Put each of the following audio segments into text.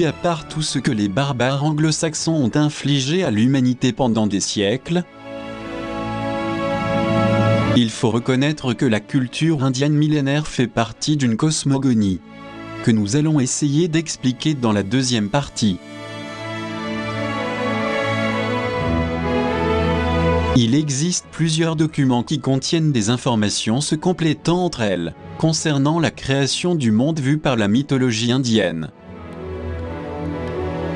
mis à part tout ce que les barbares anglo-saxons ont infligé à l'humanité pendant des siècles, il faut reconnaître que la culture indienne millénaire fait partie d'une cosmogonie, que nous allons essayer d'expliquer dans la deuxième partie. Il existe plusieurs documents qui contiennent des informations se complétant entre elles, concernant la création du monde vue par la mythologie indienne.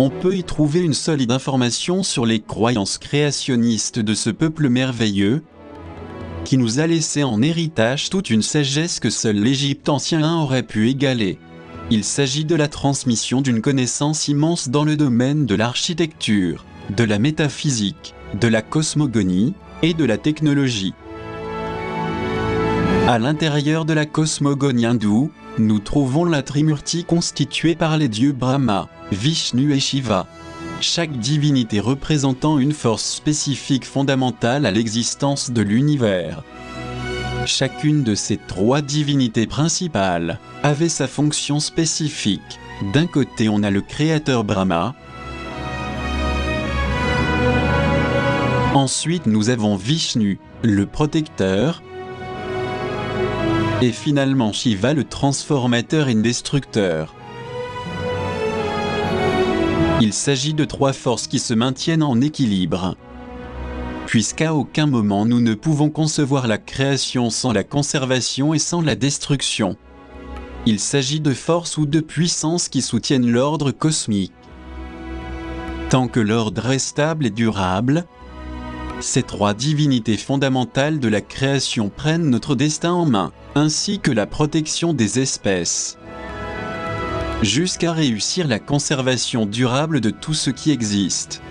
On peut y trouver une solide information sur les croyances créationnistes de ce peuple merveilleux, qui nous a laissé en héritage toute une sagesse que seul l'Égypte ancien aurait pu égaler. Il s'agit de la transmission d'une connaissance immense dans le domaine de l'architecture, de la métaphysique, de la cosmogonie et de la technologie. À l'intérieur de la cosmogonie hindoue, nous trouvons la Trimurti constituée par les dieux Brahma, Vishnu et Shiva. Chaque divinité représentant une force spécifique fondamentale à l'existence de l'univers. Chacune de ces trois divinités principales avait sa fonction spécifique. D'un côté, on a le créateur Brahma. Ensuite, nous avons Vishnu, le protecteur. Et finalement Shiva, le transformateur et destructeur. Il s'agit de trois forces qui se maintiennent en équilibre. Puisqu'à aucun moment nous ne pouvons concevoir la création sans la conservation et sans la destruction. Il s'agit de forces ou de puissances qui soutiennent l'ordre cosmique. Tant que l'ordre est stable et durable, ces trois divinités fondamentales de la création prennent notre destin en main, ainsi que la protection des espèces, jusqu'à réussir la conservation durable de tout ce qui existe.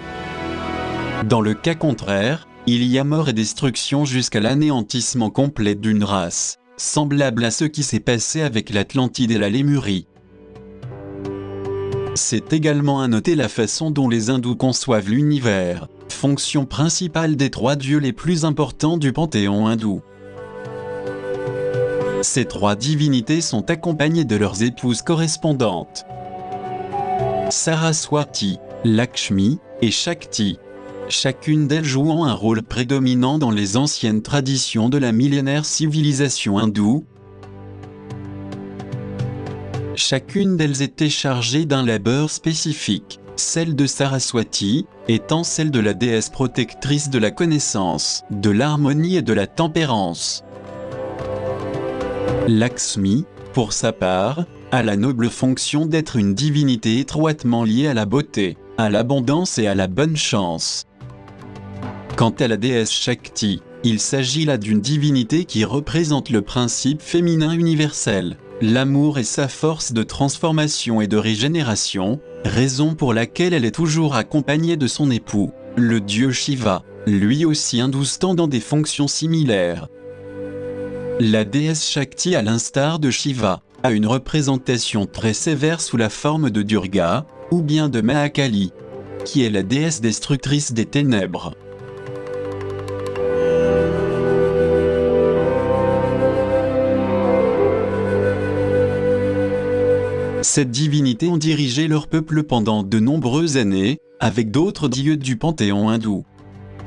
Dans le cas contraire, il y a mort et destruction jusqu'à l'anéantissement complet d'une race, semblable à ce qui s'est passé avec l'Atlantide et la Lémurie. C'est également à noter la façon dont les hindous conçoivent l'univers, fonction principale des trois dieux les plus importants du panthéon hindou. Ces trois divinités sont accompagnées de leurs épouses correspondantes, Saraswati, Lakshmi et Shakti, chacune d'elles jouant un rôle prédominant dans les anciennes traditions de la millénaire civilisation hindoue. Chacune d'elles était chargée d'un labeur spécifique, celle de Saraswati étant celle de la déesse protectrice de la connaissance, de l'harmonie et de la tempérance. Lakshmi, pour sa part, a la noble fonction d'être une divinité étroitement liée à la beauté, à l'abondance et à la bonne chance. Quant à la déesse Shakti, il s'agit là d'une divinité qui représente le principe féminin universel, l'amour et sa force de transformation et de régénération, raison pour laquelle elle est toujours accompagnée de son époux, le dieu Shiva, lui aussi hindou dans des fonctions similaires. La déesse Shakti, à l'instar de Shiva, a une représentation très sévère sous la forme de Durga, ou bien de Mahakali, qui est la déesse destructrice des ténèbres. Cette divinité ont dirigé leur peuple pendant de nombreuses années, avec d'autres dieux du panthéon hindou,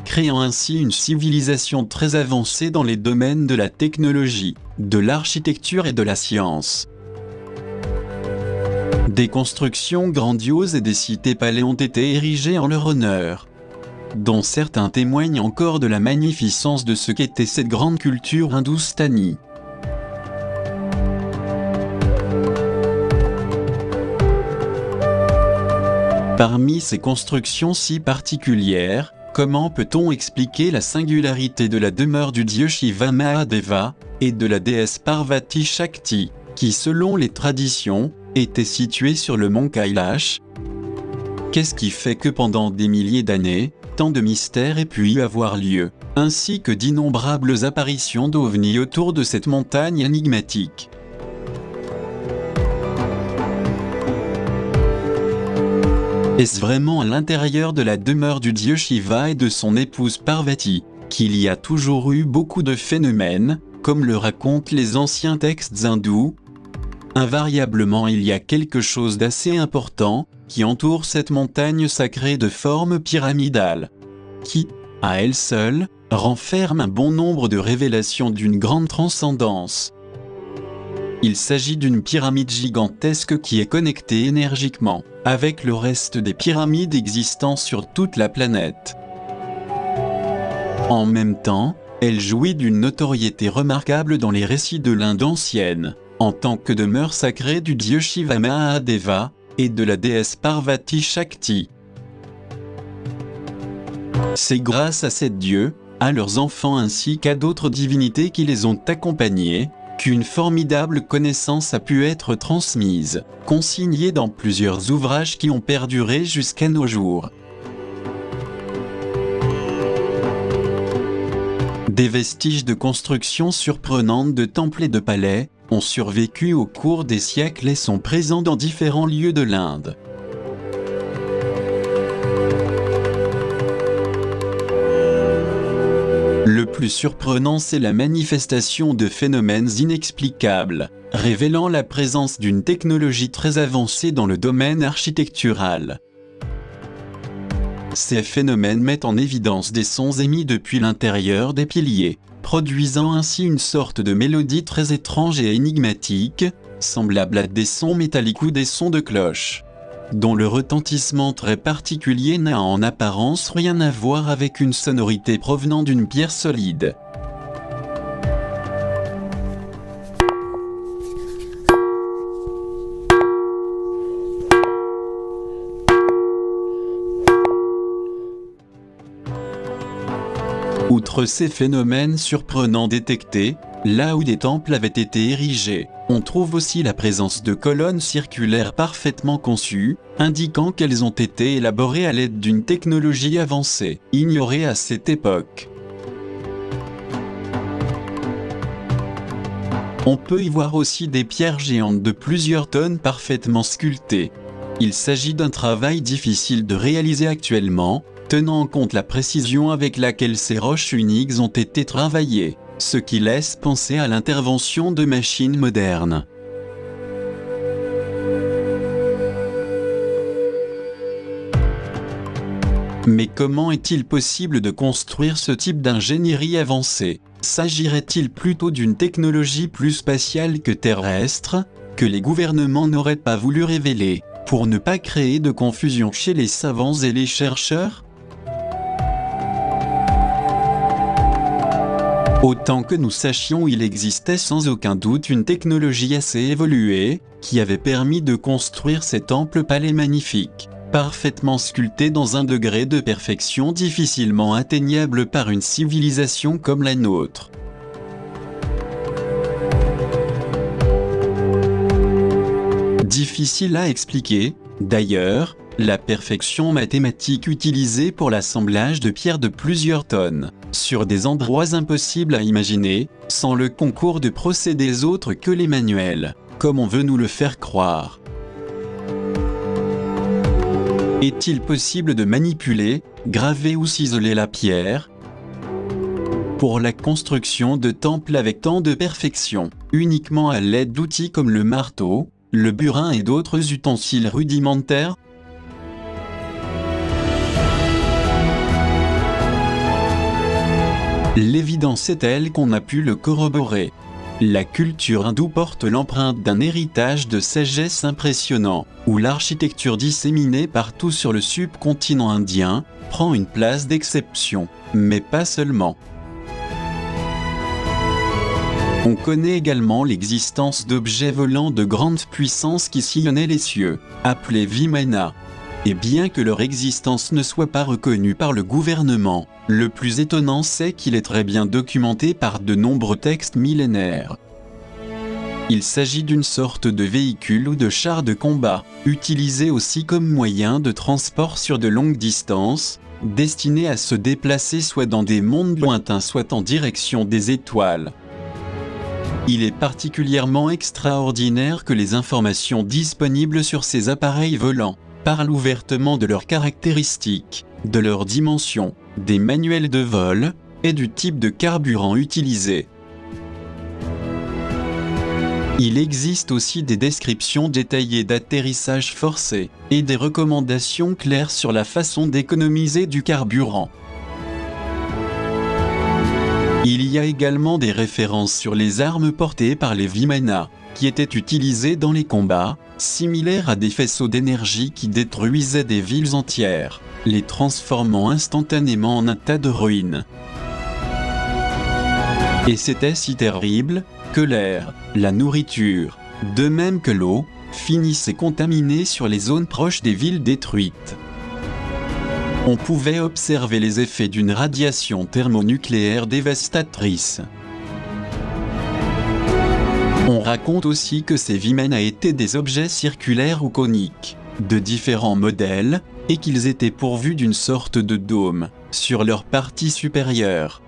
créant ainsi une civilisation très avancée dans les domaines de la technologie, de l'architecture et de la science. Des constructions grandioses et des cités-palais ont été érigées en leur honneur, dont certains témoignent encore de la magnificence de ce qu'était cette grande culture hindoustanie. Parmi ces constructions si particulières, comment peut-on expliquer la singularité de la demeure du dieu Shiva Mahadeva et de la déesse Parvati Shakti, qui selon les traditions, était située sur le mont Kailash? Qu'est-ce qui fait que pendant des milliers d'années, tant de mystères aient pu avoir lieu, ainsi que d'innombrables apparitions d'ovnis autour de cette montagne énigmatique? Est-ce vraiment à l'intérieur de la demeure du dieu Shiva et de son épouse Parvati qu'il y a toujours eu beaucoup de phénomènes, comme le racontent les anciens textes hindous? Invariablement, il y a quelque chose d'assez important qui entoure cette montagne sacrée de forme pyramidale, qui, à elle seule, renferme un bon nombre de révélations d'une grande transcendance. Il s'agit d'une pyramide gigantesque qui est connectée énergiquement avec le reste des pyramides existant sur toute la planète. En même temps, elle jouit d'une notoriété remarquable dans les récits de l'Inde ancienne, en tant que demeure sacrée du dieu Shiva Mahadeva et de la déesse Parvati Shakti. C'est grâce à ces dieux, à leurs enfants ainsi qu'à d'autres divinités qui les ont accompagnés, qu'une formidable connaissance a pu être transmise, consignée dans plusieurs ouvrages qui ont perduré jusqu'à nos jours. Des vestiges de constructions surprenantes de temples et de palais ont survécu au cours des siècles et sont présents dans différents lieux de l'Inde. Le plus surprenant, c'est la manifestation de phénomènes inexplicables, révélant la présence d'une technologie très avancée dans le domaine architectural. Ces phénomènes mettent en évidence des sons émis depuis l'intérieur des piliers, produisant ainsi une sorte de mélodie très étrange et énigmatique, semblable à des sons métalliques ou des sons de cloche, dont le retentissement très particulier n'a en apparence rien à voir avec une sonorité provenant d'une pierre solide. Outre ces phénomènes surprenants détectés, là où des temples avaient été érigés, on trouve aussi la présence de colonnes circulaires parfaitement conçues, indiquant qu'elles ont été élaborées à l'aide d'une technologie avancée, ignorée à cette époque. On peut y voir aussi des pierres géantes de plusieurs tonnes parfaitement sculptées. Il s'agit d'un travail difficile de réaliser actuellement, tenant en compte la précision avec laquelle ces roches uniques ont été travaillées, ce qui laisse penser à l'intervention de machines modernes. Mais comment est-il possible de construire ce type d'ingénierie avancée? S'agirait-il plutôt d'une technologie plus spatiale que terrestre, que les gouvernements n'auraient pas voulu révéler, pour ne pas créer de confusion chez les savants et les chercheurs? Autant que nous sachions, il existait sans aucun doute une technologie assez évoluée, qui avait permis de construire ces temples-palais magnifiques, parfaitement sculptés dans un degré de perfection difficilement atteignable par une civilisation comme la nôtre. Difficile à expliquer, d'ailleurs, la perfection mathématique utilisée pour l'assemblage de pierres de plusieurs tonnes, sur des endroits impossibles à imaginer, sans le concours de procédés autres que les manuels, comme on veut nous le faire croire. Est-il possible de manipuler, graver ou ciseler la pierre? Pour la construction de temples avec tant de perfection, uniquement à l'aide d'outils comme le marteau, le burin et d'autres ustensiles rudimentaires? L'évidence est telle qu'on a pu le corroborer. La culture hindoue porte l'empreinte d'un héritage de sagesse impressionnant, où l'architecture disséminée partout sur le subcontinent indien prend une place d'exception, mais pas seulement. On connaît également l'existence d'objets volants de grande puissance qui sillonnaient les cieux, appelés Vimana. Et bien que leur existence ne soit pas reconnue par le gouvernement, le plus étonnant c'est qu'il est très bien documenté par de nombreux textes millénaires. Il s'agit d'une sorte de véhicule ou de char de combat, utilisé aussi comme moyen de transport sur de longues distances, destiné à se déplacer soit dans des mondes lointains soit en direction des étoiles. Il est particulièrement extraordinaire que les informations disponibles sur ces appareils volants parlent ouvertement de leurs caractéristiques, de leurs dimensions, des manuels de vol et du type de carburant utilisé. Il existe aussi des descriptions détaillées d'atterrissage forcé, et des recommandations claires sur la façon d'économiser du carburant. Il y a également des références sur les armes portées par les Vimana, qui étaient utilisées dans les combats, similaires à des faisceaux d'énergie qui détruisaient des villes entières, les transformant instantanément en un tas de ruines. Et c'était si terrible, que l'air, la nourriture, de même que l'eau, finissaient contaminés sur les zones proches des villes détruites. On pouvait observer les effets d'une radiation thermonucléaire dévastatrice. On raconte aussi que ces Vimana étaient des objets circulaires ou coniques, de différents modèles, et qu'ils étaient pourvus d'une sorte de dôme, sur leur partie supérieure.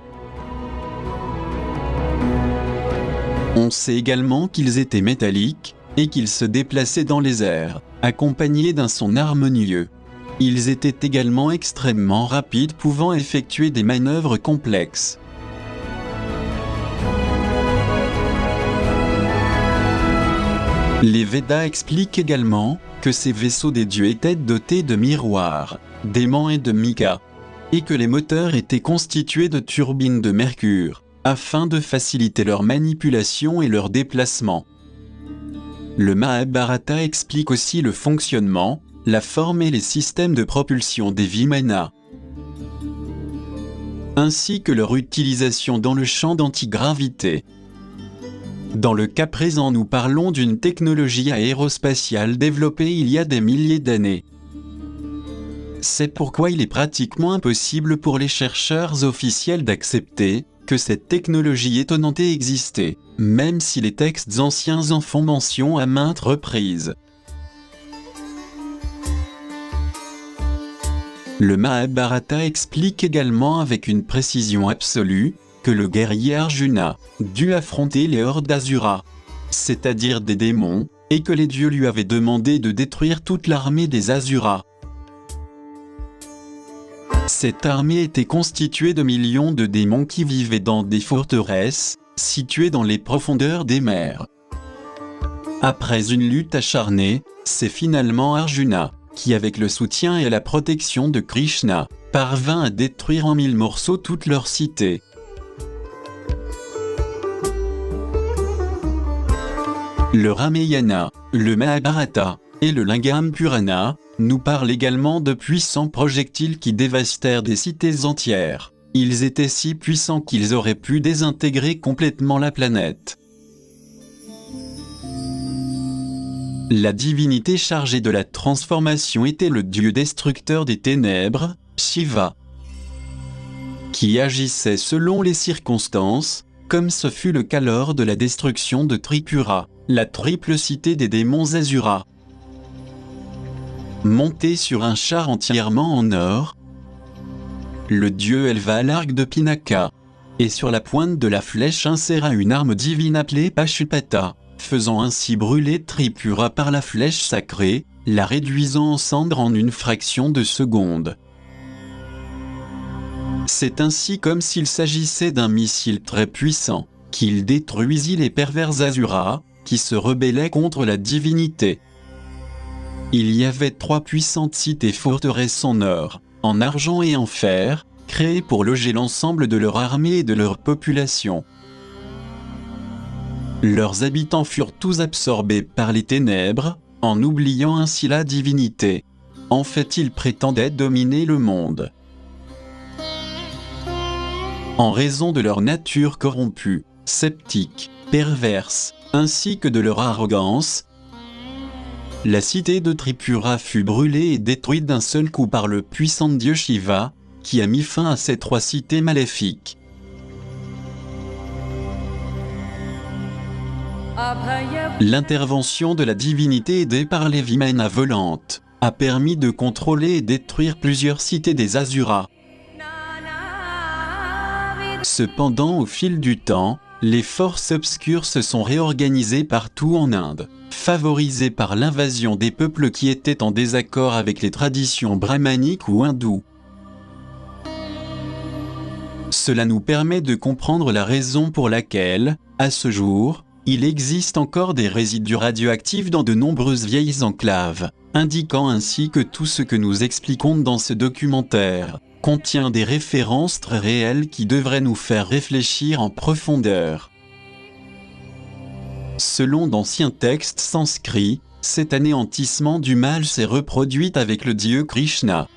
On sait également qu'ils étaient métalliques, et qu'ils se déplaçaient dans les airs, accompagnés d'un son harmonieux. Ils étaient également extrêmement rapides, pouvant effectuer des manœuvres complexes. Les Védas expliquent également que ces vaisseaux des dieux étaient dotés de miroirs, d'aimants et de mica, et que les moteurs étaient constitués de turbines de mercure, afin de faciliter leur manipulation et leur déplacement. Le Mahabharata explique aussi le fonctionnement, la forme et les systèmes de propulsion des Vimana, ainsi que leur utilisation dans le champ d'antigravité. Dans le cas présent, nous parlons d'une technologie aérospatiale développée il y a des milliers d'années. C'est pourquoi il est pratiquement impossible pour les chercheurs officiels d'accepter que cette technologie étonnante ait existé, même si les textes anciens en font mention à maintes reprises. Le Mahabharata explique également avec une précision absolue que le guerrier Arjuna dut affronter les hordes d'Asura, c'est-à-dire des démons, et que les dieux lui avaient demandé de détruire toute l'armée des Asuras. Cette armée était constituée de millions de démons qui vivaient dans des forteresses, situées dans les profondeurs des mers. Après une lutte acharnée, c'est finalement Arjuna qui, avec le soutien et la protection de Krishna, parvint à détruire en 1000 morceaux toute leur cité. Le Ramayana, le Mahabharata et le Lingam Purana nous parlent également de puissants projectiles qui dévastèrent des cités entières. Ils étaient si puissants qu'ils auraient pu désintégrer complètement la planète. La divinité chargée de la transformation était le dieu destructeur des ténèbres, Shiva, qui agissait selon les circonstances, comme ce fut le cas lors de la destruction de Tripura, la triple cité des démons Asura. Monté sur un char entièrement en or, le dieu éleva l'arc de Pinaka, et sur la pointe de la flèche inséra une arme divine appelée Pashupata, faisant ainsi brûler Tripura par la flèche sacrée, la réduisant en cendres en une fraction de seconde. C'est ainsi comme s'il s'agissait d'un missile très puissant, qu'il détruisit les pervers Asuras, qui se rebellaient contre la divinité. Il y avait 3 puissantes cités forteresses en or, en argent et en fer, créées pour loger l'ensemble de leur armée et de leur population. Leurs habitants furent tous absorbés par les ténèbres, en oubliant ainsi la divinité. En fait, ils prétendaient dominer le monde. En raison de leur nature corrompue, sceptique, perverse, ainsi que de leur arrogance, la cité de Tripura fut brûlée et détruite d'un seul coup par le puissant dieu Shiva, qui a mis fin à ces 3 cités maléfiques. L'intervention de la divinité aidée par les Vimana volantes a permis de contrôler et détruire plusieurs cités des Asuras. Cependant, au fil du temps, les forces obscures se sont réorganisées partout en Inde, favorisées par l'invasion des peuples qui étaient en désaccord avec les traditions brahmaniques ou hindoues. Cela nous permet de comprendre la raison pour laquelle, à ce jour, il existe encore des résidus radioactifs dans de nombreuses vieilles enclaves, indiquant ainsi que tout ce que nous expliquons dans ce documentaire contient des références très réelles qui devraient nous faire réfléchir en profondeur. Selon d'anciens textes sanskrits, cet anéantissement du mal s'est reproduit avec le dieu Krishna,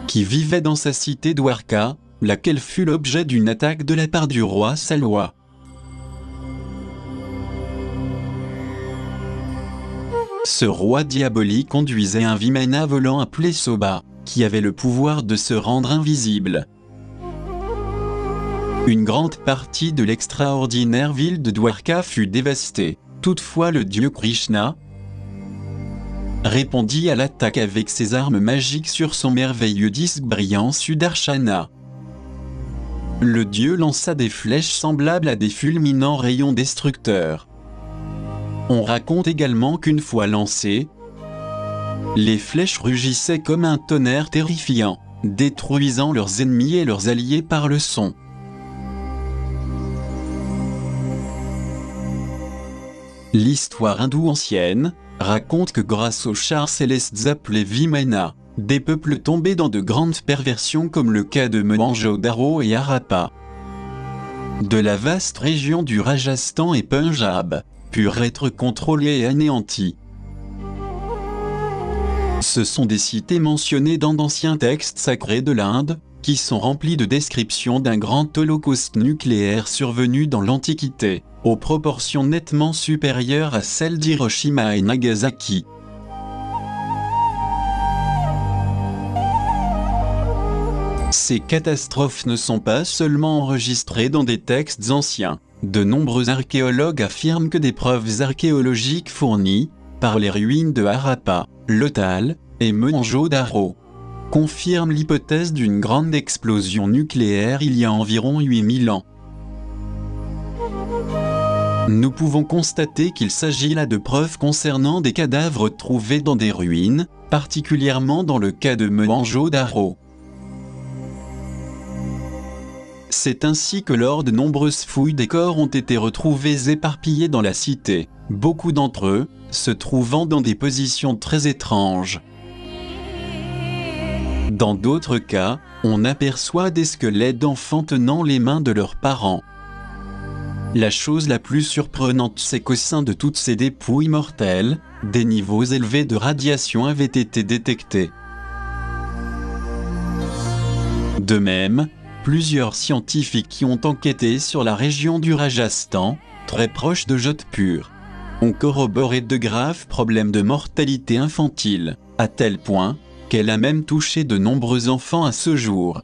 qui vivait dans sa cité Dwarka, laquelle fut l'objet d'une attaque de la part du roi Salwa. Ce roi diabolique conduisait un Vimana volant appelé Soba, qui avait le pouvoir de se rendre invisible. Une grande partie de l'extraordinaire ville de Dwarka fut dévastée. Toutefois le dieu Krishna répondit à l'attaque avec ses armes magiques sur son merveilleux disque brillant Sudarshana. Le dieu lança des flèches semblables à des fulminants rayons destructeurs. On raconte également qu'une fois lancées, les flèches rugissaient comme un tonnerre terrifiant, détruisant leurs ennemis et leurs alliés par le son. L'histoire hindoue ancienne raconte que grâce aux chars célestes appelés Vimana, des peuples tombés dans de grandes perversions comme le cas de Mohenjo-Daro et Harappa, de la vaste région du Rajasthan et Punjab, purent être contrôlés et anéantis. Ce sont des cités mentionnées dans d'anciens textes sacrés de l'Inde, qui sont remplis de descriptions d'un grand holocauste nucléaire survenu dans l'Antiquité, aux proportions nettement supérieures à celles d'Hiroshima et Nagasaki. Ces catastrophes ne sont pas seulement enregistrées dans des textes anciens. De nombreux archéologues affirment que des preuves archéologiques fournies par les ruines de Harappa, Lothal et Mohenjo-Daro confirment l'hypothèse d'une grande explosion nucléaire il y a environ 8000 ans. Nous pouvons constater qu'il s'agit là de preuves concernant des cadavres trouvés dans des ruines, particulièrement dans le cas de Mohenjo-Daro. C'est ainsi que lors de nombreuses fouilles des corps ont été retrouvés éparpillés dans la cité, beaucoup d'entre eux se trouvant dans des positions très étranges. Dans d'autres cas, on aperçoit des squelettes d'enfants tenant les mains de leurs parents. La chose la plus surprenante, c'est qu'au sein de toutes ces dépouilles mortelles, des niveaux élevés de radiation avaient été détectés. De même, plusieurs scientifiques qui ont enquêté sur la région du Rajasthan, très proche de Jodhpur, ont corroboré de graves problèmes de mortalité infantile, à tel point qu'elle a même touché de nombreux enfants à ce jour.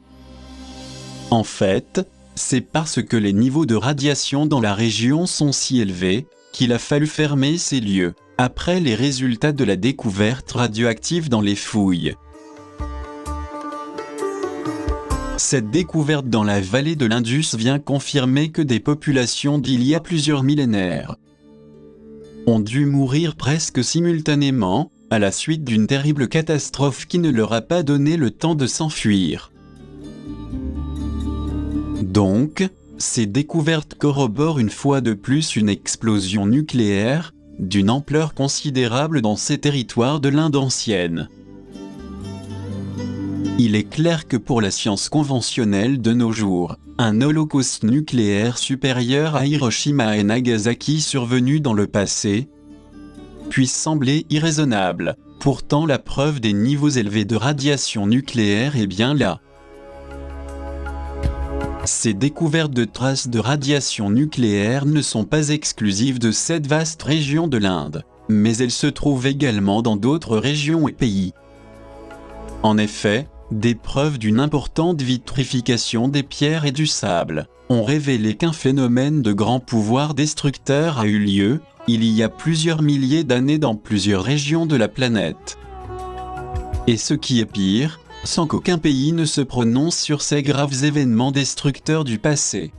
En fait, c'est parce que les niveaux de radiation dans la région sont si élevés qu'il a fallu fermer ces lieux, après les résultats de la découverte radioactive dans les fouilles. Cette découverte dans la vallée de l'Indus vient confirmer que des populations d'il y a plusieurs millénaires ont dû mourir presque simultanément, à la suite d'une terrible catastrophe qui ne leur a pas donné le temps de s'enfuir. Donc, ces découvertes corroborent une fois de plus une explosion nucléaire, d'une ampleur considérable dans ces territoires de l'Inde ancienne. Il est clair que pour la science conventionnelle de nos jours, un holocauste nucléaire supérieur à Hiroshima et Nagasaki survenu dans le passé puisse sembler irraisonnable. Pourtant, la preuve des niveaux élevés de radiation nucléaire est bien là. Ces découvertes de traces de radiation nucléaire ne sont pas exclusives de cette vaste région de l'Inde, mais elles se trouvent également dans d'autres régions et pays. En effet, des preuves d'une importante vitrification des pierres et du sable ont révélé qu'un phénomène de grand pouvoir destructeur a eu lieu, il y a plusieurs milliers d'années dans plusieurs régions de la planète. Et ce qui est pire, sans qu'aucun pays ne se prononce sur ces graves événements destructeurs du passé.